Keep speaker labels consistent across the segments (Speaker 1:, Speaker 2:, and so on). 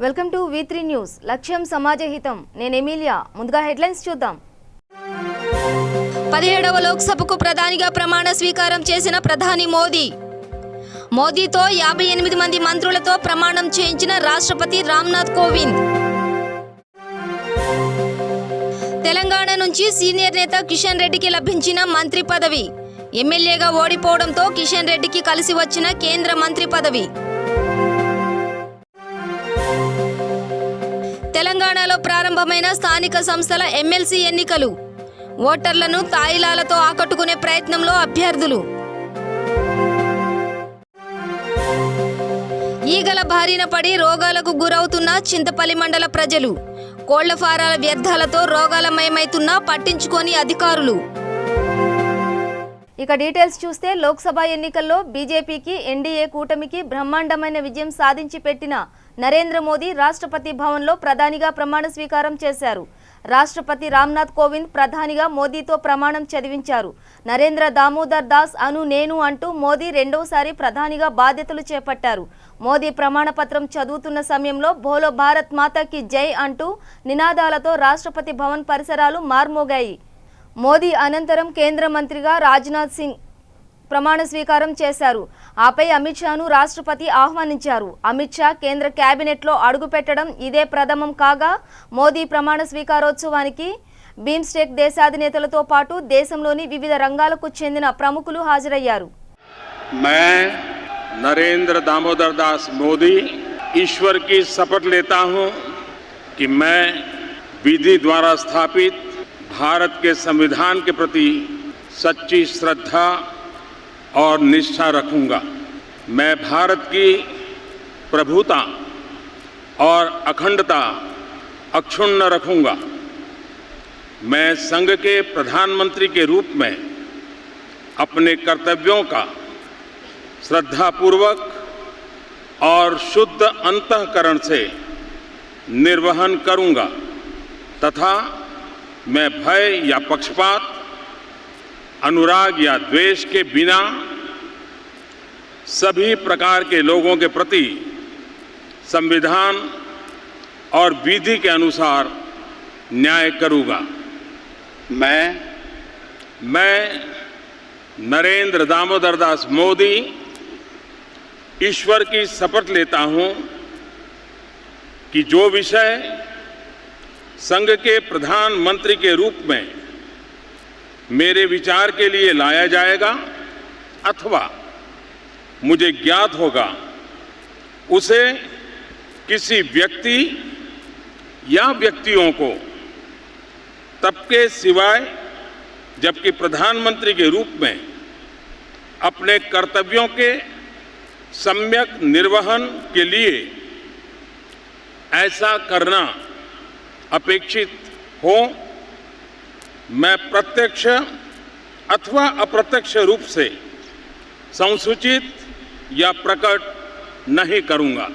Speaker 1: Welcome to V3 news. లక్ష్యం సమాజ హితం. నేను ఎమిలియా. ముందుగా హెడ్లైన్స్ చూద్దాం.
Speaker 2: 17వ లోక్సభకు ప్రధానిగా ప్రమాణ స్వీకారం చేసిన ప్రధాని మోదీతో 58 మంది మంత్రులతో ప్రమాణం చేయించిన రాష్ట్రపతి రామ్నాథ్ కోవింద్. తెలంగాణ నుంచి సీనియర్ నేత కిషన్ రెడ్డికి లభించిన మంత్రి పదవి. ఎమ్మెల్యేగా ఓడిపోవడంతో కిషన్ రెడ్డికి కలిసి వచ్చిన కేంద్ర మంత్రి పదవి. తెలంగాణలో ప్రారంభమైన స్థానిక సంస్థల ఎమ్మెల్సీ ఎన్నికలు. ఓటర్లను తాయిలాలతో ఆకట్టుకునే ప్రయత్నంలో అభ్యర్థులు. ఈగల బారిన పడి రోగాలకు గురవుతున్న చింతపల్లి మండల ప్రజలు. కోళ్ల ఫారాల వ్యర్థాలతో రోగాలమయమవుతున్నా పట్టించుకోని అధికారులు.
Speaker 1: ఇక డీటెయిల్స్ చూస్తే లోక్సభ ఎన్నికల్లో బీజేపీకి ఎన్డీఏ కూటమికి బ్రహ్మాండమైన విజయం సాధించి పెట్టిన నరేంద్ర మోదీ రాష్ట్రపతి భవన్లో ప్రధానిగా ప్రమాణ స్వీకారం చేశారు. రాష్ట్రపతి రామ్నాథ్ కోవింద్ ప్రధానిగా మోదీతో ప్రమాణం చదివించారు. నరేంద్ర దామోదర్ దాస్ అను నేను అంటూ మోదీ రెండవసారి ప్రధానిగా బాధ్యతలు చేపట్టారు. మోదీ ప్రమాణ పత్రం చదువుతున్న సమయంలో బోలో భారత్ మాతాకి జై అంటూ నినాదాలతో రాష్ట్రపతి భవన్ పరిసరాలు మార్మోగాయి. మోదీ అనంతరం కేంద్ర మంత్రిగా రాజ్నాథ్ సింగ్ ప్రమాణ స్వీకారం చేశారు. ఆపై అమిత్ షాను రాష్ట్రపతి ఆహ్వానించారు. అమిత్ షా కేంద్ర కేబినెట్లో అడుగుపెట్టడం ఇదే ప్రథమం కాగా మోదీ ప్రమాణ స్వీకారోత్సవానికి బిమ్స్టెక్ దేశాధినేతలతో పాటు దేశంలోని వివిధ రంగాలకు చెందిన ప్రముఖులు హాజరయ్యారు.
Speaker 3: नरेंद्र दामोदर दास मोदी ईश्वर की शपथ लेता हूं कि मैं विधि द्वारा स्थापित भारत के संविधान के प्रति सच्ची श्रद्धा और निष्ठा रखूंगा। मैं भारत की प्रभुता और अखंडता अक्षुण्ण रखूंगा। मैं संघ के प्रधानमंत्री के रूप में अपने कर्तव्यों का श्रद्धापूर्वक और शुद्ध अंतःकरण से निर्वहन करूंगा तथा मैं भय या पक्षपात, अनुराग या द्वेष के बिना सभी प्रकार के लोगों के प्रति संविधान और विधि के अनुसार न्याय करूंगा। मैं नरेंद्र दामोदर दास मोदी ईश्वर की शपथ लेता हूं कि जो विषय संघ के प्रधानमंत्री के रूप में मेरे विचार के लिए लाया जाएगा अथवा मुझे ज्ञात होगा उसे किसी व्यक्ति या व्यक्तियों को तब के सिवाय जबकि प्रधानमंत्री के रूप में अपने कर्तव्यों के सम्यक निर्वहन के लिए ऐसा करना अपेक्षित हो, मैं प्रत्यक्ष अथवा अप्रत्यक्ष रूप से संसूचित या प्रकट नहीं करूंगा.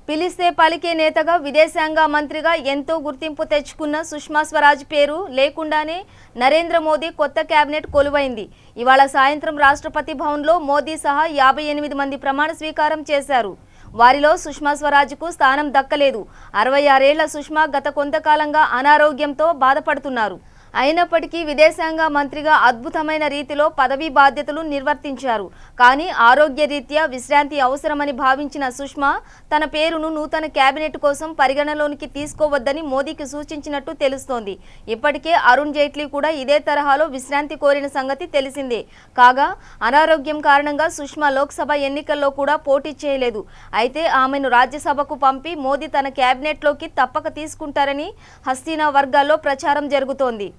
Speaker 1: పిలిస్తే పలికే నేతగా విదేశాంగ మంత్రిగా ఎంతో గుర్తింపు తెచ్చుకున్న సుష్మా స్వరాజ్ పేరు లేకుండానే నరేంద్ర మోదీ కొత్త కేబినెట్ కొలువైంది. ఇవాళ సాయంత్రం రాష్ట్రపతి భవన్లో మోదీ సహా 58 మంది ప్రమాణ స్వీకారం చేశారు. వారిలో సుష్మా స్వరాజ్కు స్థానం దక్కలేదు. 66 ఏళ్ల సుష్మా గత కొంతకాలంగా అనారోగ్యంతో బాధపడుతున్నారు. అయినప్పటికీ విదేశాంగ మంత్రిగా అద్భుతమైన రీతిలో పదవీ బాధ్యతలు నిర్వర్తించారు. కానీ ఆరోగ్య రీత్యా విశ్రాంతి అవసరమని భావించిన సుష్మా తన పేరును నూతన కేబినెట్ కోసం పరిగణలోనికి తీసుకోవద్దని మోదీకి సూచించినట్టు తెలుస్తోంది. ఇప్పటికే అరుణ్ జైట్లీ కూడా ఇదే తరహాలో విశ్రాంతి కోరిన సంగతి తెలిసిందే. కాగా అనారోగ్యం కారణంగా సుష్మా లోక్సభ ఎన్నికల్లో కూడా పోటీ చేయలేదు. అయితే ఆమెను రాజ్యసభకు పంపి మోదీ తన కేబినెట్లోకి తప్పక తీసుకుంటారని హస్తీనా వర్గాల్లో ప్రచారం జరుగుతోంది.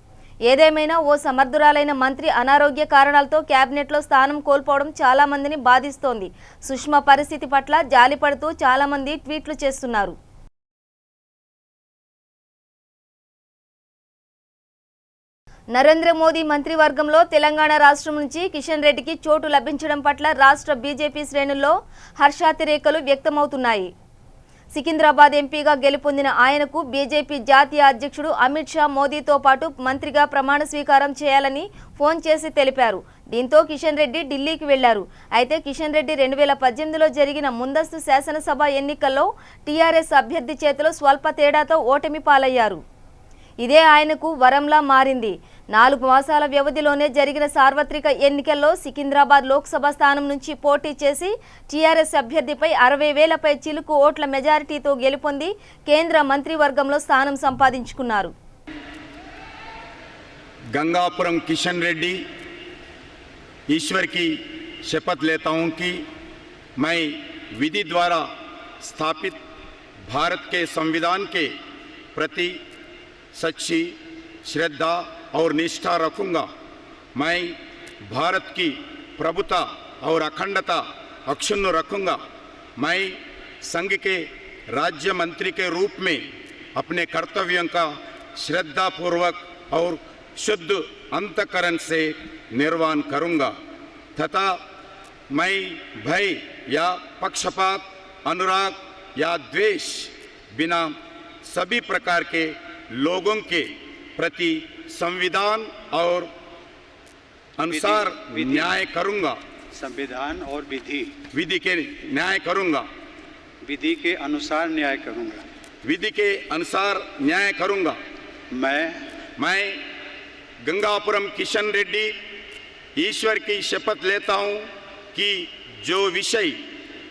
Speaker 1: ఏదేమైనా ఓ సమర్థురాలైన మంత్రి అనారోగ్య కారణాలతో కేబినెట్లో స్థానం కోల్పోవడం చాలా మందిని బాధిస్తోంది. సుష్మా పరిస్థితి పట్ల జాలిపడుతూ చాలా మంది ట్వీట్లు చేస్తున్నారు. నరేంద్ర మోదీ మంత్రివర్గంలో తెలంగాణ రాష్ట్రం నుంచి కిషన్ రెడ్డికి చోటు లభించడం పట్ల రాష్ట్ర బీజేపీ శ్రేణుల్లో హర్షాతిరేకలు వ్యక్తమవుతున్నాయి. సికింద్రాబాద్ ఎంపీగా గెలుపొందిన ఆయనకు బీజేపీ జాతీయ అధ్యక్షుడు అమిత్ షా మోదీతో పాటు మంత్రిగా ప్రమాణ స్వీకారం చేయాలని ఫోన్ చేసి తెలిపారు. దీంతో కిషన్ రెడ్డి ఢిల్లీకి వెళ్లారు. అయితే కిషన్ రెడ్డి 2018లో జరిగిన ముందస్తు శాసనసభ ఎన్నికల్లో టీఆర్ఎస్ అభ్యర్థి చేతిలో స్వల్ప తేడాతో ఓటమి పాలయ్యారు. ఇదే ఆయనకు వరంలా మారింది. 4 మాసాల వ్యవధిలోనే జరిగిన సార్వత్రిక ఎన్నికల్లో సికింద్రాబాద్ లోక్సభ స్థానం నుంచి పోటీ చేసి టీఆర్ఎస్ అభ్యర్థిపై 60,000 పై చిలుకు ఓట్ల మెజారిటీతో గెలుపొంది కేంద్ర మంత్రివర్గంలో స్థానం సంపాదించుకున్నారు.
Speaker 4: गंगापुरम किशन रेड्डी ईश्वर की शपथ लेता हूं कि मैं विधि द्वारा स्थापित भारत के संविधान के प्रति सच्ची श्रद्धा और निष्ठा रखूंगा। मैं भारत की प्रभुता और अखंडता अक्षुण्ण रखूंगा। मैं संघ के राज्य मंत्री के रूप में अपने कर्तव्यों का श्रद्धापूर्वक और शुद्ध अंतःकरण से निर्वहन करूंगा तथा मैं भय या पक्षपात, अनुराग या द्वेष बिना सभी प्रकार के लोगों के प्रति संविधान और अनुसार न्याय करूंगा।
Speaker 5: संविधान और
Speaker 4: विधि के न्याय करूंगा।
Speaker 5: विधि के अनुसार न्याय करूंगा।
Speaker 4: विधि के अनुसार न्याय करूंगा। मैं गंगापुरम किशन रेड्डी ईश्वर की शपथ लेता हूं कि जो विषय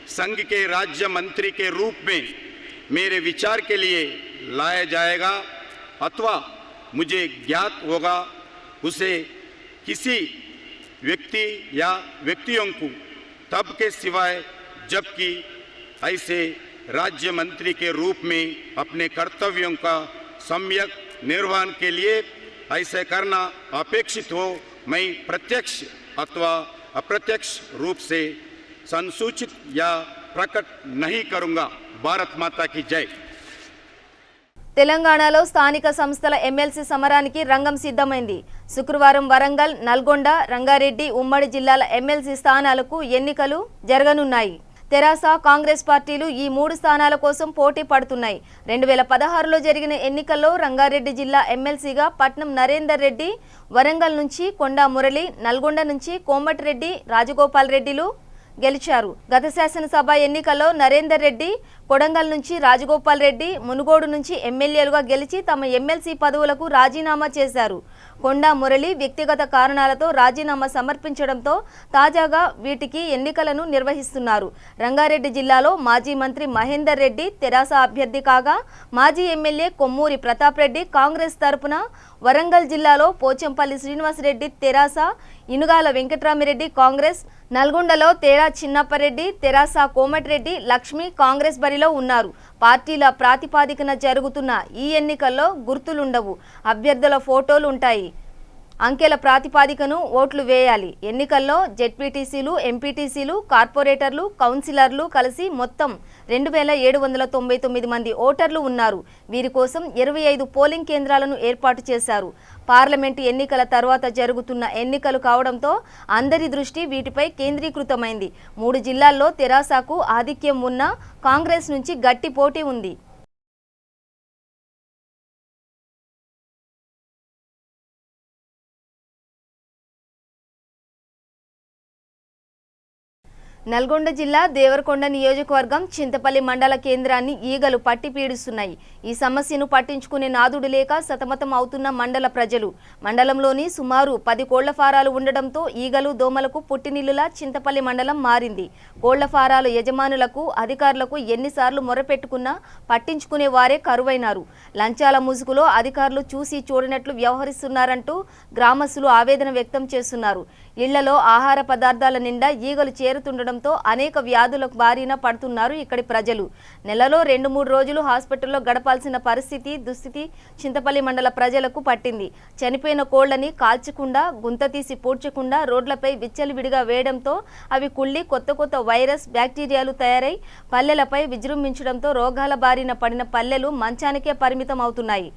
Speaker 4: संघ के राज्य मंत्री के रूप में मेरे विचार के लिए लाया जाएगा अथवा मुझे ज्ञात होगा उसे किसी व्यक्ति या व्यक्तियों को तब के सिवाय जबकि ऐसे राज्य मंत्री के रूप में अपने कर्तव्यों का सम्यक निर्वहन के लिए ऐसे करना अपेक्षित हो मैं प्रत्यक्ष अथवा अप्रत्यक्ष रूप से संसूचित या प्रकट नहीं करूंगा। भारत माता की जय।
Speaker 1: తెలంగాణలో స్థానిక సంస్థల ఎమ్మెల్సీ సమరానికి రంగం సిద్ధమైంది. శుక్రవారం వరంగల్, నల్గొండ, రంగారెడ్డి ఉమ్మడి జిల్లాల ఎమ్మెల్సీ స్థానాలకు ఎన్నికలు జరగనున్నాయి. తెరాస, కాంగ్రెస్ పార్టీలు ఈ 3 స్థానాల కోసం పోటీ పడుతున్నాయి. 2016లో జరిగిన ఎన్నికల్లో రంగారెడ్డి జిల్లా ఎమ్మెల్సీగా పట్నం నరేందర్ రెడ్డి, వరంగల్ నుంచి కొండా మురళి, నల్గొండ నుంచి కోమటిరెడ్డి రాజగోపాల్ రెడ్డిలు గెలిచారు. గత శాసనసభ ఎన్నికల్లో నరేందర్ రెడ్డి కొడంగల్ నుంచి రాజగోపాల్ రెడ్డి, మునుగోడు నుంచి ఎమ్మెల్యేలుగా గెలిచి తమ ఎమ్మెల్సీ పదవులకు రాజీనామా చేశారు. కొండా మురళి వ్యక్తిగత కారణాలతో రాజీనామా సమర్పించడంతో తాజాగా వీటికి ఎన్నికలను నిర్వహిస్తున్నారు. రంగారెడ్డి జిల్లాలో మాజీ మంత్రి మహేందర్ రెడ్డి తెరాస అభ్యర్థి కాగా మాజీ ఎమ్మెల్యే కొమ్మూరి ప్రతాప్ రెడ్డి కాంగ్రెస్ తరపున, వరంగల్ జిల్లాలో పోచంపల్లి శ్రీనివాసరెడ్డి తెరాస, ఇనుగాల వెంకట్రామిరెడ్డి కాంగ్రెస్, నల్గొండలో తేరా చిన్నప్పరెడ్డి తెరాస, కోమటిరెడ్డి లక్ష్మి కాంగ్రెస్ బరిలో ఉన్నారు. పార్టీల ప్రాతిపాదికన జరుగుతున్న ఈ ఎన్నికల్లో గుర్తులుండవు, అభ్యర్థుల ఫోటోలు ఉంటాయి. అంకెల ప్రాతిపాదికను ఓట్లు వేయాలి. ఎన్నికల్లో జెడ్పీటీసీలు, ఎంపీటీసీలు, కార్పొరేటర్లు, కౌన్సిలర్లు కలిసి మొత్తం 2799 మంది ఓటర్లు ఉన్నారు. వీరి కోసం 25 పోలింగ్ కేంద్రాలను ఏర్పాటు చేశారు. పార్లమెంటు ఎన్నికల తర్వాత జరుగుతున్న ఎన్నికలు కావడంతో అందరి దృష్టి వీటిపై కేంద్రీకృతమైంది. 3 జిల్లాల్లో తెరాసకు ఆధిక్యం ఉన్న కాంగ్రెస్ నుంచి గట్టి పోటీ ఉంది. నల్గొండ జిల్లా దేవరకొండ నియోజకవర్గం చింతపల్లి మండల కేంద్రాన్ని ఈగలు పట్టి పీడిస్తున్నాయి. ఈ సమస్యను పట్టించుకునే నాదుడు లేక సతమతం అవుతున్న మండల ప్రజలు. మండలంలోని సుమారు 10 కోళ్ల ఫారాలు ఉండడంతో ఈగలు, దోమలకు పుట్టినిల్లులా చింతపల్లి మండలం మారింది. కోళ్ల ఫారాల యజమానులకు, అధికారులకు ఎన్నిసార్లు మొరపెట్టుకున్నా పట్టించుకునే వారే కరువైనారు. లంచాల ముసుగులో అధికారులు చూసి చూడనట్లు వ్యవహరిస్తున్నారంటూ గ్రామస్తులు ఆవేదన వ్యక్తం చేస్తున్నారు. ఇళ్లలో ఆహార పదార్థాల నిండా ఈగలు చేరుతుండడంతో అనేక వ్యాధులకు బారిన పడుతున్నారు ఇక్కడి ప్రజలు. నెలలో 2-3 రోజులు హాస్పిటల్లో గడపాల్సిన దుస్థితి చింతపల్లి మండల ప్రజలకు పట్టింది. చనిపోయిన కోళ్లని కాల్చకుండా, గుంత తీసి పూడ్చకుండా రోడ్లపై విచ్చలవిడిగా వేయడంతో అవి కుళ్ళి కొత్త వైరస్, బ్యాక్టీరియాలు తయారై పల్లెలపై విజృంభించడంతో రోగాల బారిన పడిన పల్లెలు మంచానికే పరిమితం అవుతున్నాయి.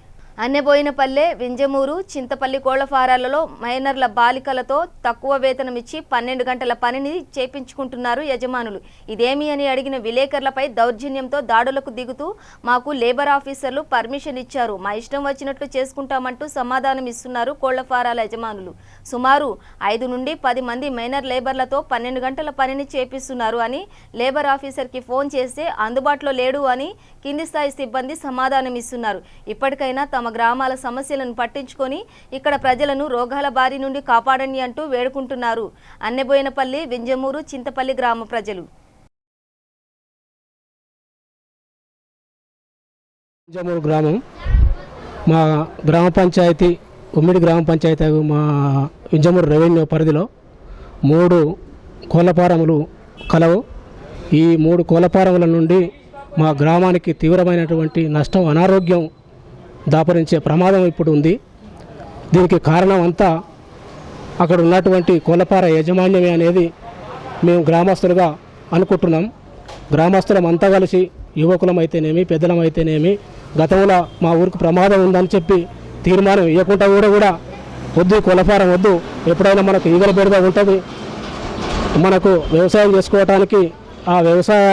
Speaker 1: అన్నెబోయినపల్లె, వింజమూరు, చింతపల్లి కోళ్ల ఫారాలలో మైనర్ల బాలికలతో తక్కువ వేతనం ఇచ్చి 12 గంటల పనిని చేపించుకుంటున్నారు యజమానులు. ఇదేమి అని అడిగిన విలేకరులపై దౌర్జన్యంతో దాడులకు దిగుతూ మాకు లేబర్ ఆఫీసర్లు పర్మిషన్ ఇచ్చారు, మా ఇష్టం వచ్చినట్లు చేసుకుంటామంటూ సమాధానం ఇస్తున్నారు కోళ్ల ఫారాల యజమానులు. సుమారు 5 నుండి 10 మంది మైనర్ లేబర్లతో 12 గంటల పనిని చేపిస్తున్నారు అని లేబర్ ఆఫీసర్కి ఫోన్ చేస్తే అందుబాటులో లేడు అని కింది స్థాయి సిబ్బంది సమాధానం ఇస్తున్నారు. ఇప్పటికైనా తమ గ్రామాల సమస్యలను పట్టించుకొని ఇక్కడ ప్రజలను రోగాల బారి నుండి కాపాడండి అంటూ వేడుకుంటున్నారు అన్నెబోయినపల్లి, వింజమూరు, చింతపల్లి గ్రామ ప్రజలు.
Speaker 6: వింజమూరు గ్రామం మా గ్రామ పంచాయతీ, ఉమ్మడి గ్రామ పంచాయతీ మా వింజమూరు రెవెన్యూ పరిధిలో 3 కోళ్లఫారములు కలవు. ఈ 3 కోళ్లఫారముల నుండి మా గ్రామానికి తీవ్రమైనటువంటి నష్టం, అనారోగ్యం దాపరించే ప్రమాదం ఇప్పుడు ఉంది. దీనికి కారణం అంతా అక్కడ ఉన్నటువంటి కోళ్లఫార యాజమాన్యమే అనేది మేము గ్రామస్తులుగా అనుకుంటున్నాం. గ్రామస్తులం అంతా కలిసి యువకులం అయితేనేమి, పెద్దలం అయితేనేమి, గతంలో మా ఊరికి ప్రమాదం ఉందని చెప్పి తీర్మానం ఇవ్వకుండా కూడా వద్దు, కోళ్లఫారం వద్దు, ఎప్పుడైనా మనకు ఈగల బెడద ఉంటుంది, మనకు వ్యవసాయం చేసుకోవటానికి ఆ వ్యవసాయ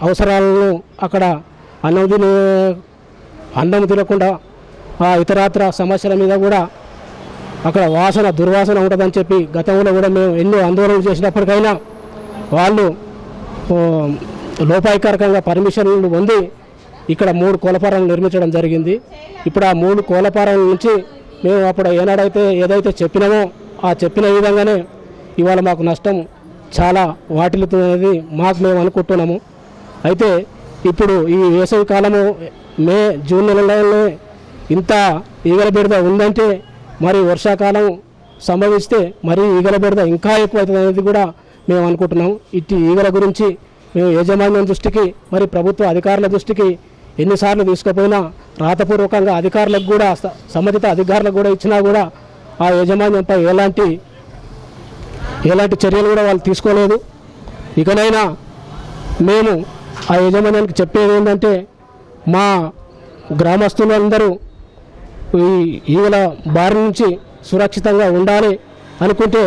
Speaker 6: అవసరాలను అక్కడ అన్నం తినకుండా ఆ ఇతరాత్ర సమస్యల మీద కూడా అక్కడ దుర్వాసన ఉంటుందని చెప్పి గతంలో కూడా మేము ఎన్నో ఆందోళనలు చేసినప్పటికైనా వాళ్ళు లోపాయకారకంగా పర్మిషన్లు పొంది ఇక్కడ 3 కోళ్లఫారాలను నిర్మించడం జరిగింది. ఇప్పుడు ఆ 3 కోళ్లఫారాల నుంచి మేము అప్పుడు ఏదైతే చెప్పినామో ఆ చెప్పిన విధంగానే ఇవాళ మాకు నష్టం చాలా వాటిల్లుతున్నది మాకు మేము అనుకుంటున్నాము. అయితే ఇప్పుడు ఈ వేసవి కాలము మే, జూన్ నెలలోనే ఇంత ఈగల బెడద ఉందంటే మరి వర్షాకాలం సంభవిస్తే మరి ఈగల బెడద ఇంకా ఎక్కువ అవుతుంది అనేది కూడా మేము అనుకుంటున్నాం. ఇట్టి ఈగల గురించి మేము యాజమాన్యం దృష్టికి, మరి ప్రభుత్వ అధికారుల దృష్టికి ఎన్నిసార్లు తీసుకుపోయినా రాతపూర్వకంగా అధికారులకు కూడా, సంబంధిత అధికారులకు కూడా ఇచ్చినా కూడా ఆ యాజమాన్యంపై ఎలాంటి చర్యలు కూడా వాళ్ళు తీసుకోలేదు. ఇకనైనా మేము ఆ యాజమాన్యానికి చెప్పేది ఏంటంటే మా గ్రామస్తులందరూ ఈ ఈగల బారి నుంచి సురక్షితంగా ఉండాలి అనుకుంటే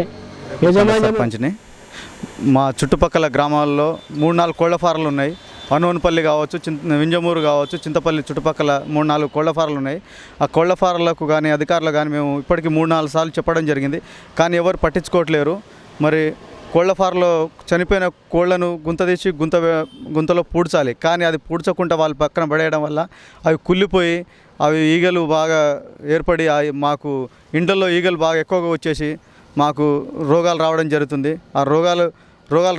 Speaker 5: సర్పంచ్ని మా చుట్టుపక్కల గ్రామాల్లో 3-4 కోళ్లఫారాలు ఉన్నాయి. అనోన్పల్లి కావచ్చు, వింజమూరు కావచ్చు, చింతపల్లి చుట్టుపక్కల 3-4 కోళ్లఫారాలు ఉన్నాయి. ఆ కోళ్లఫారాలకు కానీ అధికారులు కానీ మేము ఇప్పటికీ 3-4 సార్లు చెప్పడం జరిగింది, కానీ ఎవరు పట్టించుకోవట్లేరు. మరి కోళ్లఫారలో చనిపోయిన కోళ్లను తీసి గుంతలో పూడ్చాలి, కానీ అది పూడ్చకుండా వాళ్ళు పక్కన పడేయడం వల్ల అవి కుళ్ళిపోయి అవి ఈగలు బాగా ఏర్పడి మాకు ఇండ్లలో ఈగలు బాగా ఎక్కువగా వచ్చేసి మాకు రోగాలు రావడం జరుగుతుంది. ఆ రోగాలు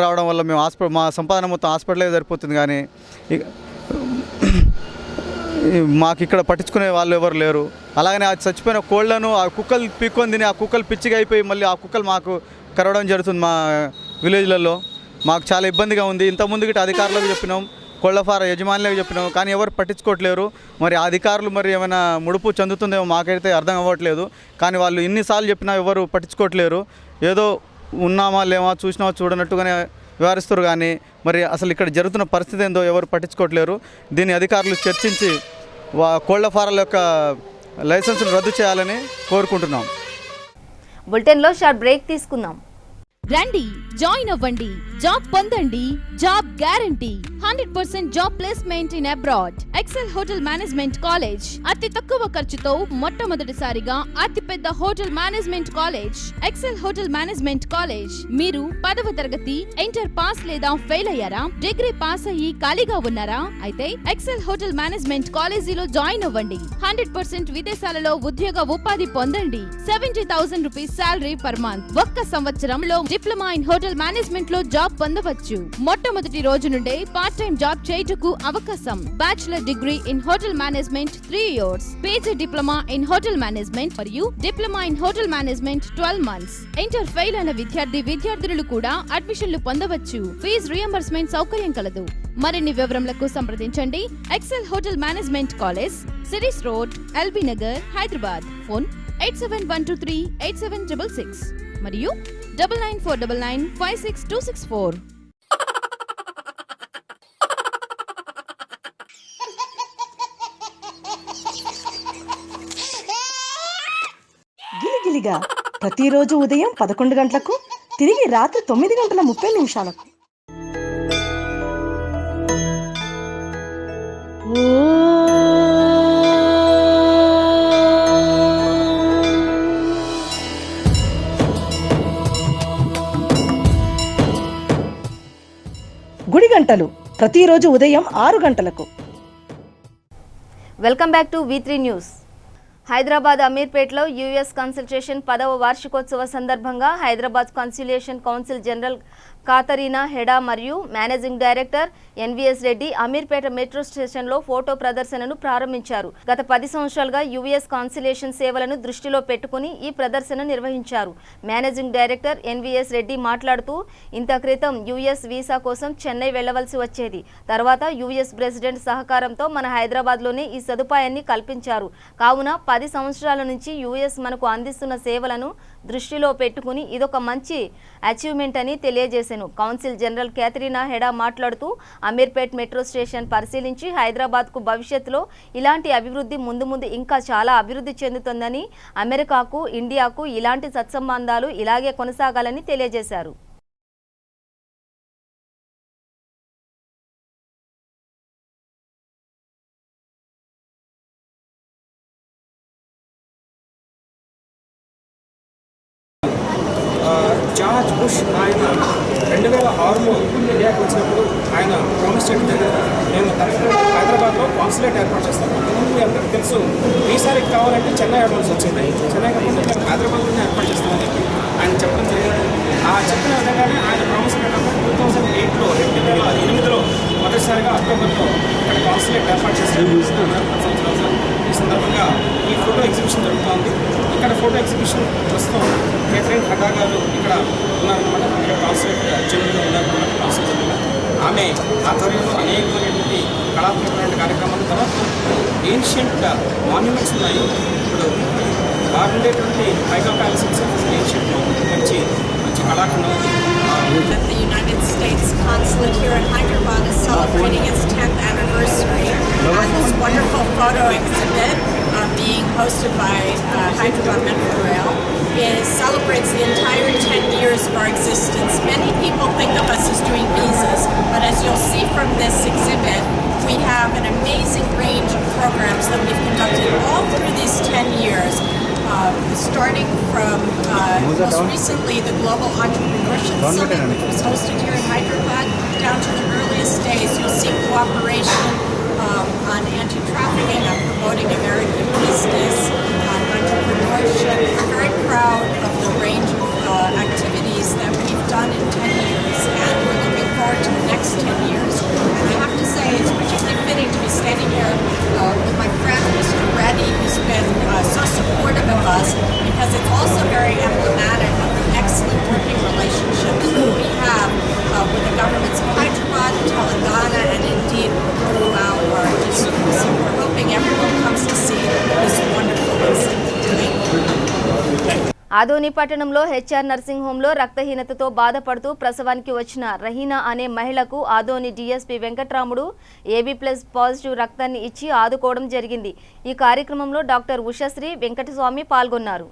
Speaker 5: రావడం వల్ల మేము మా సంపాదన మొత్తం హాస్పిటలే సరిపోతుంది, కానీ మాకు ఇక్కడ పట్టించుకునే వాళ్ళు ఎవరు లేరు. అలాగనే ఆ చచ్చిపోయిన కోళ్లను ఆ కుక్కలు పీక్కొని తిని ఆ కుక్కలు పిచ్చిగా అయిపోయి మళ్ళీ ఆ కుక్కలు మాకు కరవడం జరుగుతుంది. మా విలేజ్లలో మాకు చాలా ఇబ్బందిగా ఉంది. ఇంతకుముందు గిట్ట అధికారులకు చెప్పినాం, కోళ్లఫార యజమానులకు చెప్పినాం, కానీ ఎవరు పట్టించుకోవట్లేరు. మరి అధికారులు మరి ఏమైనా ముడుపు చెందుతుందేమో మాకైతే అర్థం అవ్వట్లేదు, కానీ వాళ్ళు ఎన్నిసార్లు చెప్పినా ఎవరు పట్టించుకోవట్లేరు. ఏదో ఉన్నామా లేమా చూసినామా చూడనట్టుగానే వ్యవహరిస్తారు, కానీ మరి అసలు ఇక్కడ జరుగుతున్న పరిస్థితి ఏందో ఎవరు పట్టించుకోవట్లేరు. దీన్ని అధికారులు చర్చించి కోళ్లఫారాల యొక్క లైసెన్సులు రద్దు చేయాలని కోరుకుంటున్నాం.
Speaker 1: బులెటిన్లో షార్ట్ బ్రేక్ తీసుకుందాం.
Speaker 2: రండి, జాయిన్ అవ్వండి, జాబ్ పొందండి, job guarantee, 100% job placement in abroad. Excel hotel management college అతి తక్కువ ఖర్చుతో మొట్టమొదటిసారిగా అతిపెద్ద hotel management college excel hotel management college. మీరు 10వ తరగతి ఇంటర్ పాస్ లేదా ఫెయిల్ అయ్యారా? డిగ్రీ పాస్ అయ్యి ఖాళీగా ఉన్నారా? అయితే ఎక్సెల్ హోటల్ మేనేజ్మెంట్ కాలేజీలో జాయిన్ అవ్వండి. 100% విదేశాలలో ఉద్యోగ ఉపాధి పొందండి. 70,000 రూపీస్ సాలరీ పర్ మంత్. ఒక్క సంవత్సరంలో డిప్లొమా ఇన్ హోటల్ మేనేజ్మెంట్ లో జాబ్ పొందవచ్చు. మొట్టమొదటి రోజు నుండే పార్ట్ టైం జాబ్ చేయుటకు అవకాశం. Bachelor degree in hotel management 3 years, PG diploma in hotel management మరియు diploma in hotel management 12 months. Inter fail అయిన విద్యార్థులు కూడా అడ్మిషన్లు పొందవచ్చు. ఫీజు రియంబర్స్మెంట్ సౌకర్యం కలదు. మరిన్ని వివరములకు సంప్రదించండి. ఎక్సెల్ హోటల్ మేనేజ్మెంట్ కాలేజ్, సిరీస్ road, LB Nagar, Hyderabad. Phone 8712387666 మరియు 9949956264.
Speaker 7: మెల్లిగా ప్రతిరోజు ఉదయం 11 గంటలకు, తిరిగి రాత్రి 9:30 గుడి గంటలు ప్రతిరోజు ఉదయం 6 గంటలకు.
Speaker 1: Welcome back to V3 news. Hyderabad అమీర్పేటలో యుఎస్ కన్సల్టేషన్ 10వ వార్షికోత్సవ సందర్భంగా Hyderabad consultation council general Katherine Hadda మరియు managing director NVS Reddy Ameerpet metro స్టేషన్లో ఫోటో ప్రదర్శనను ప్రారంభించారు. గత 10 సంవత్సరాలుగా యుఎస్ కాన్సులేషన్ సేవలను దృష్టిలో పెట్టుకుని ఈ ప్రదర్శన నిర్వహించారు. మేనేజింగ్ డైరెక్టర్ ఎన్వీఎస్ రెడ్డి మాట్లాడుతూ, ఇంత క్రితం యుఎస్ వీసా కోసం చెన్నై వెళ్లవలసి వచ్చేది. తర్వాత యుఎస్ ప్రెసిడెంట్ సహకారంతో మన హైదరాబాద్లోనే ఈ సదుపాయాన్ని కల్పించారు. కావున 10 సంవత్సరాల నుంచి యుఎస్ మనకు అందిస్తున్న సేవలను దృష్టిలో పెట్టుకుని ఇదొక మంచి అచీవ్మెంట్ అని తెలియజేశారు. కౌన్సిల్ జనరల్ కాతరీనా హెడా మాట్లాడుతూ, అమీర్పేట్ మెట్రో స్టేషన్ పరిశీలించి హైదరాబాద్కు భవిష్యత్తులో ఇలాంటి అభివృద్ధి ముందు ఇంకా చాలా అభివృద్ధి చెందుతుందని, అమెరికాకు ఇండియాకు ఇలాంటి సత్సంబంధాలు ఇలాగే కొనసాగాలని తెలియజేశారు.
Speaker 8: జార్జ్ బుష్ ఆయన 2006లో ఇండియాకి వచ్చినప్పుడు ఆయన ప్రామిస్ చేయడం జరిగింది, మేము హైదరాబాద్లో కాన్సులేట్ ఏర్పాటు చేస్తాము. మీ అందరికీ తెలుసు, వీసాకి కావాలంటే చెన్నై వెళ్ళాల్సి వచ్చింది. చెన్నై కాకుండా మేము హైదరాబాద్లోనే ఏర్పాటు చేస్తామని చెప్పి ఆయన చెప్పడం జరిగింది. ఆ చెప్పిన విధంగానే ఆయన ప్రామిస్ ప్రకారం 2008లో 2008లో మొదటిసారిగా అక్టోబర్లో ఇక్కడ కాన్సులేట్ ఏర్పాటు చేస్తాము. ఈ సందర్భంగా ఈ ఫోటో ఎగ్జిబిషన్ జరుగుతోంది. ఇక్కడ ఫోటో ఎగ్జిబిషన్ ప్రస్తుతం కేథరిన్ హెడా గారు ఇక్కడ ఉన్నారన్నమాట. ఇక్కడ కాన్సులేట్ జనరల్గా ఉన్నారన్నమాట. కాన్సులేట్ ఆమె ఆధ్వర్యంలో అనేకమైనటువంటి కళాత్మకమైన కార్యక్రమాలు, తర్వాత ఏన్షియంట్ మాన్యుమెంట్స్ ఉన్నాయి. ఇప్పుడు బాగుండేటువంటి హైగా ప్యాలెస్ ఏన్షియంట్ మంచి కళాఖండం ఉంది.
Speaker 9: The United States Consulate here in Hyderabad is celebrating its 10th anniversary. And this wonderful photo exhibit being hosted by Hyderabad Metro Rail celebrates the entire 10 years of our existence. Many people think of us as doing visas, but as you'll see from this exhibit, we have an amazing range of programs that we've conducted all through these 10 years. Starting from most recently the Global Entrepreneurship Summit, which was hosted here in Hyderabad, down to the earliest days. You'll see cooperation on anti-trafficking, on promoting American business, on entrepreneurship. We're very proud of the range of activities that we've done in 10 years, and we're looking forward to the next 10 years. And I have to say, it's particularly fitting to be standing here with my friend, Mr. Reddy, who's been so supportive of us, because it's also very emblematic of the excellent working relationships that we have with the governments of Hyderabad, Telangana, and indeed throughout our district. So we're hoping everyone comes to see this wonderful exhibit.
Speaker 1: Adoni పట్టణంలో HR nursing హోంలో రక్తహీనతతో బాధపడుతూ ప్రసవానికి వచ్చిన రహీనా అనే మహిళకు Adoni DSP Venkatramudu AB+ positive రక్తాన్ని ఇచ్చి ఆదుకోవడం జరిగింది. ఈ కార్యక్రమంలో డాక్టర్ ఉషశ్రీ వెంకటస్వామి పాల్గొన్నారు.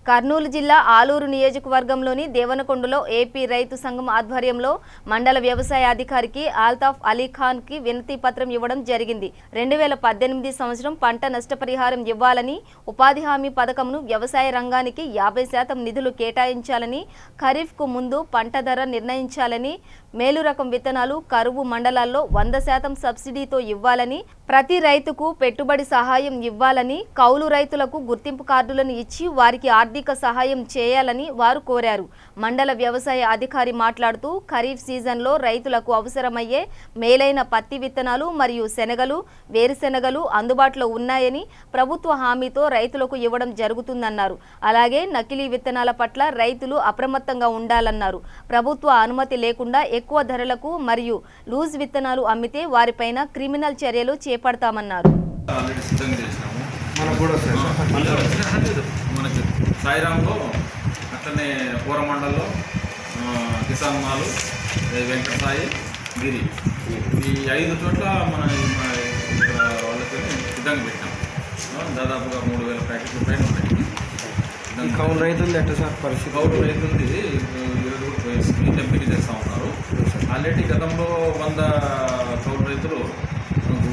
Speaker 1: కర్నూలు జిల్లా ఆలూరు నియోజకవర్గంలోని దేవనకొండలో ఏపీ రైతు సంఘం ఆధ్వర్యంలో మండల వ్యవసాయ అధికారికి ఆల్తాఫ్ అలీ ఖాన్ కి వినతి పత్రం ఇవ్వడం జరిగింది. 2018 సంవత్సరం పంట నష్టపరిహారం ఇవ్వాలని, ఉపాధి హామీ పథకంను వ్యవసాయ రంగానికి 50% నిధులు కేటాయించాలని, ఖరీఫ్ కు ముందు పంట ధర నిర్ణయించాలని, మేలు రకం విత్తనాలు కరువు మండలాల్లో 100% సబ్సిడీతో ఇవ్వాలని, ప్రతి రైతుకు పెట్టుబడి సహాయం ఇవ్వాలని, కౌలు రైతులకు గుర్తింపు కార్డులను ఇచ్చి వారికి ఆర్థిక సహాయం చేయాలని వారు కోరారు. మండల వ్యవసాయ అధికారి మాట్లాడుతూ, ఖరీఫ్ సీజన్లో రైతులకు అవసరమయ్యే మేలైన పత్తి విత్తనాలు మరియు శనగలు, వేరుశెనగలు అందుబాటులో ఉన్నాయని, ప్రభుత్వ హామీతో రైతులకు ఇవ్వడం జరుగుతుందన్నారు. అలాగే నకిలీ విత్తనాల పట్ల రైతులు అప్రమత్తంగా ఉండాలన్నారు. ప్రభుత్వ అనుమతి లేకుండా ఎక్కువ ధరలకు మరియు లూజ్ విత్తనాలు అమ్మితే వారిపైన క్రిమినల్ చర్యలు చేపడతామన్నారు.
Speaker 10: మనకి సాయిరాంలో అట్లనే పూరమండల్లో కిసాన్ మాలు, వెంకట సాయి, గిరి, ఈ 5 చోట్ల మన ఇక్కడ వాళ్ళతో సిద్ధంగా పెట్టాం. దాదాపుగా 3000 ప్యాకెట్ల పైన ఉన్నాయి.
Speaker 8: కౌలు రైతులు ఎట్లా సార్ పరిస్థితి?
Speaker 10: కౌలు రైతులది ఈరోజు కూడా పోయి ఎంపిక చేస్తూ ఉన్నారు. ఆల్రెడీ గతంలో 100 కౌలు రైతులు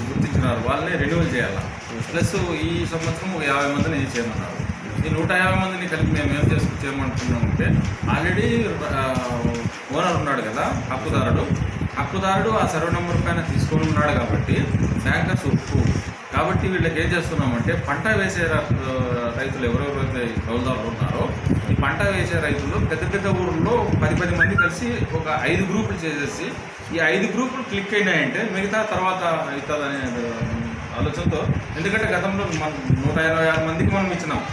Speaker 10: గుర్తించినారు, వాళ్ళని రెన్యువల్ చేయాలి. ప్లస్ ఈ సంవత్సరం 50 మందిని చేయమన్నారు. ఈ 150 మందిని కలిపి మేము ఏం చేయమంటున్నామంటే, ఆల్రెడీ ఓనర్ ఉన్నాడు కదా, హక్కుదారుడు ఆ సర్వే నెంబర్ పైన తీసుకొని ఉన్నాడు కాబట్టి బ్యాంకర్స్ ఒప్పు. కాబట్టి వీళ్ళకి ఏం చేస్తున్నామంటే, పంట వేసే రైతులు ఎవరెవరైతే కౌలుదారులు ఉన్నారో, ఈ పంట వేసే రైతులు పెద్ద పెద్ద ఊళ్ళో 10 మంది కలిసి ఒక 5 గ్రూపులు చేసేసి, ఈ 5 గ్రూపులు క్లిక్ అయినాయంటే మిగతా తర్వాత అవుతుందనే ఆలోచనతో. ఎందుకంటే గతంలో మనం 126 మందికి మనం ఇచ్చినాం,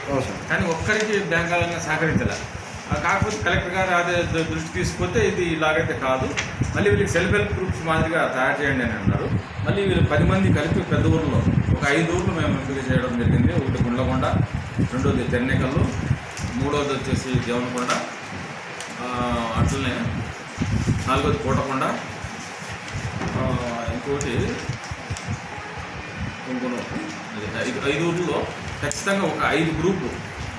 Speaker 10: కానీ ఒక్కరికి బ్యాంకాలంగా సహకరించలే. కాకపోతే కలెక్టర్ గారు అదే దృష్టి తీసుకొస్తే ఇది ఇలాగైతే కాదు, మళ్ళీ వీళ్ళకి సెల్ఫ్ హెల్ప్ గ్రూప్స్ మాదిరిగా తయారు చేయండి అని అన్నారు. మళ్ళీ వీళ్ళు 10 మంది కలిపి పెద్ద ఊర్లో ఒక 5 ఊర్లు మేము ఎంపిక చేయడం జరిగింది. ఒకటి గుండ్లకొండ, రెండోది తెన్నేకల్లు, మూడోది వచ్చేసి దేవనకొండ, అట్లనే నాలుగోది కోటకొండ, ఇంకోటి ఇంకొన 5 ఊర్లో ఖచ్చితంగా ఒక 5 గ్రూపులు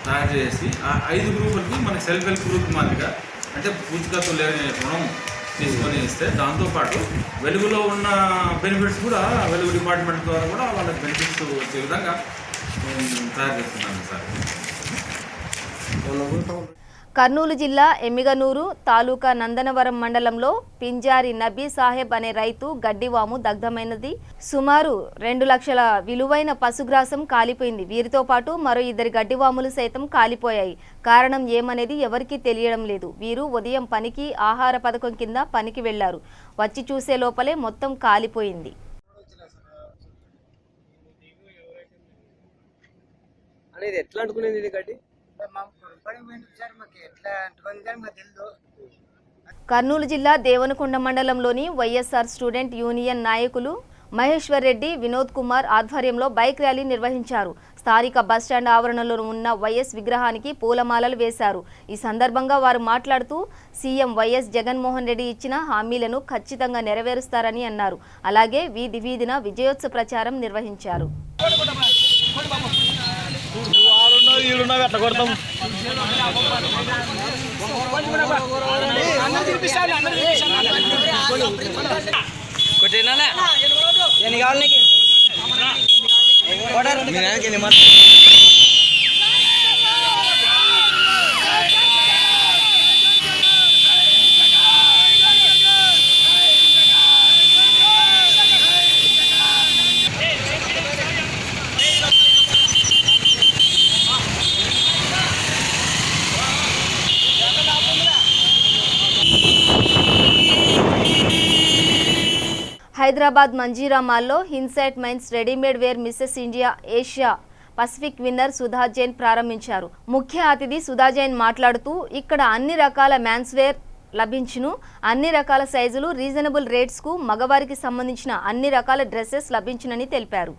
Speaker 10: తయారు చేసి, ఆ 5 గ్రూపులకి మనకి సెల్ఫ్ హెల్ప్ గ్రూప్ మాదిరిగా, అంటే పూచికత్తు లేని రుణం తీసుకొని ఇస్తే, దాంతోపాటు వెలుగులో ఉన్న బెనిఫిట్స్ కూడా వెలుగు డిపార్ట్మెంట్ ద్వారా కూడా వాళ్ళకి బెనిఫిట్స్ వచ్చే విధంగా తయారు చేస్తున్నాను సార్.
Speaker 1: కర్నూలు జిల్లా ఎమ్మిగనూరు తాలూకా నందనవరం మండలంలో పింజారి నబీ సాహెబ్ అనే రైతు గడ్డివాము దగ్ధమైనది. సుమారు 2 లక్షల విలువైన పశుగ్రాసం కాలిపోయింది. వీరితో పాటు మరో 2 గడ్డివాములు సైతం కాలిపోయాయి. కారణం ఏమనేది ఎవరికీ తెలియడం లేదు. వీరు ఉదయం పనికి ఆహార పథకం కింద పనికి వెళ్లారు. వచ్చి చూసే లోపలే మొత్తం కాలిపోయింది. కర్నూలు జిల్లా దేవనకొండ మండలంలోని వైఎస్ఆర్ స్టూడెంట్ యూనియన్ నాయకులు మహేశ్వర్ రెడ్డి, వినోద్ కుమార్ ఆధ్వర్యంలో బైక్ ర్యాలీ నిర్వహించారు. స్థానిక బస్టాండ్ ఆవరణలో ఉన్న వైఎస్ విగ్రహానికి పూలమాలలు వేశారు. ఈ సందర్భంగా వారు మాట్లాడుతూ సీఎం వైఎస్ జగన్మోహన్ రెడ్డి ఇచ్చిన హామీలను ఖచ్చితంగా నెరవేరుస్తారని అన్నారు. అలాగే వీధి వీధిన విజయోత్సవ ప్రచారం నిర్వహించారు. హైదరాబాద్ మంజీరా మాల్లో హిన్సైట్ మైన్స్ readymade wear Mrs India Asia Pacific winner Sudha Jain ప్రారంభించారు. ముఖ్య అతిథి సుధా జైన్ మాట్లాడుతూ ఇక్కడ అన్ని రకాల మ్యాన్స్ వేర్ లభించును, అన్ని రకాల సైజులు రీజనబుల్ రేట్స్ కు మగవారికి సంబంధించిన అన్ని రకాల డ్రెస్సెస్ లభించునని తెలిపారు.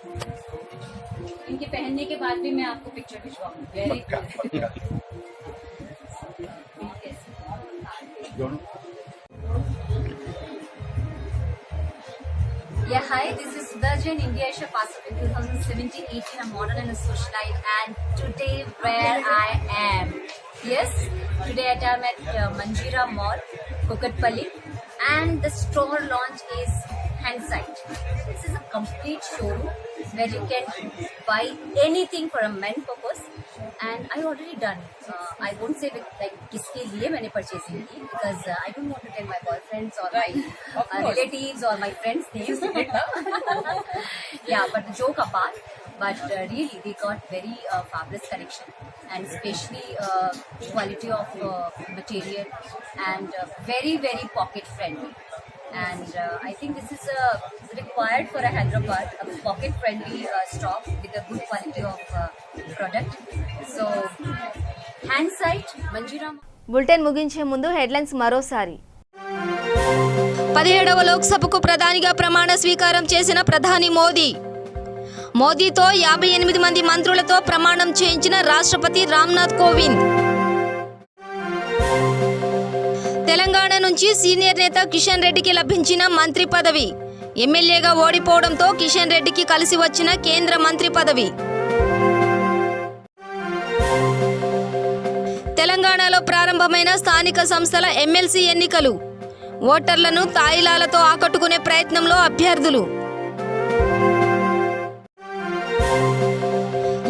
Speaker 11: इनके पहनने के बाद भी मैं आपको picture भिजवाऊंगी। Yeah, hi, this is Sudha Jain, India Asia Pacific 2017-18, a model and a socialite, and today where I am. Yes, today I am at Manjeera Mall, Kukatpalli, and the store launch is Handsight. This is a complete showroom where you can buy anything for a men purpose, and I already done. I won't say with like किसके लिए मैंने purchasing की, because I don't want to tell my boyfriends or my relatives or my friends names. Yeah, but the joke apart, but really they got very fabulous collection, and especially quality of material, and very pocket friendly. And I think this is required for a Hyderabad, a pocket friendly stock with a good quality of product. So Handsight, Manjeera.
Speaker 1: Bulletin ముగించే ముందు headlines మరోసారి.
Speaker 12: 17వ లోక్సభకు ప్రధానిగా ప్రమాణ స్వీకారం చేసిన ప్రధాని మోదీతో 58 మంది మంత్రులతో ప్రమాణం చేయించిన రాష్ట్రపతి రామ్నాథ్ కోవింద్. తెలంగాణ నుంచి సీనియర్ నేత కిషన్ రెడ్డికి లభించిన మంత్రి పదవి. ఎమ్మెల్యేగా ఓడిపోవడంతో కిషన్ రెడ్డికి కలిసి వచ్చిన కేంద్ర మంత్రి పదవి. తెలంగాణలో ప్రారంభమైన స్థానిక సంస్థల ఎమ్మెల్సీ ఎన్నికలు. ఓటర్లను తాయిలాలతో ఆకట్టుకునే ప్రయత్నంలో అభ్యర్థులు.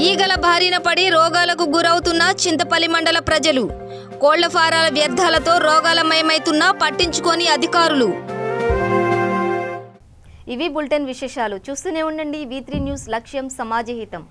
Speaker 12: ఈగల బారిన పడి రోగాలకు గురవుతున్న చింతపల్లి మండల ప్రజలు. కోళ్ల ఫారాల వ్యర్థాలతో రోగాలమయమైతున్నా పట్టించుకోని అధికారులు.
Speaker 1: ఇవి బులెటిన్ విశేషాలు. చూస్తూనే ఉండండి V3 న్యూస్, లక్ష్యం సమాజహితం.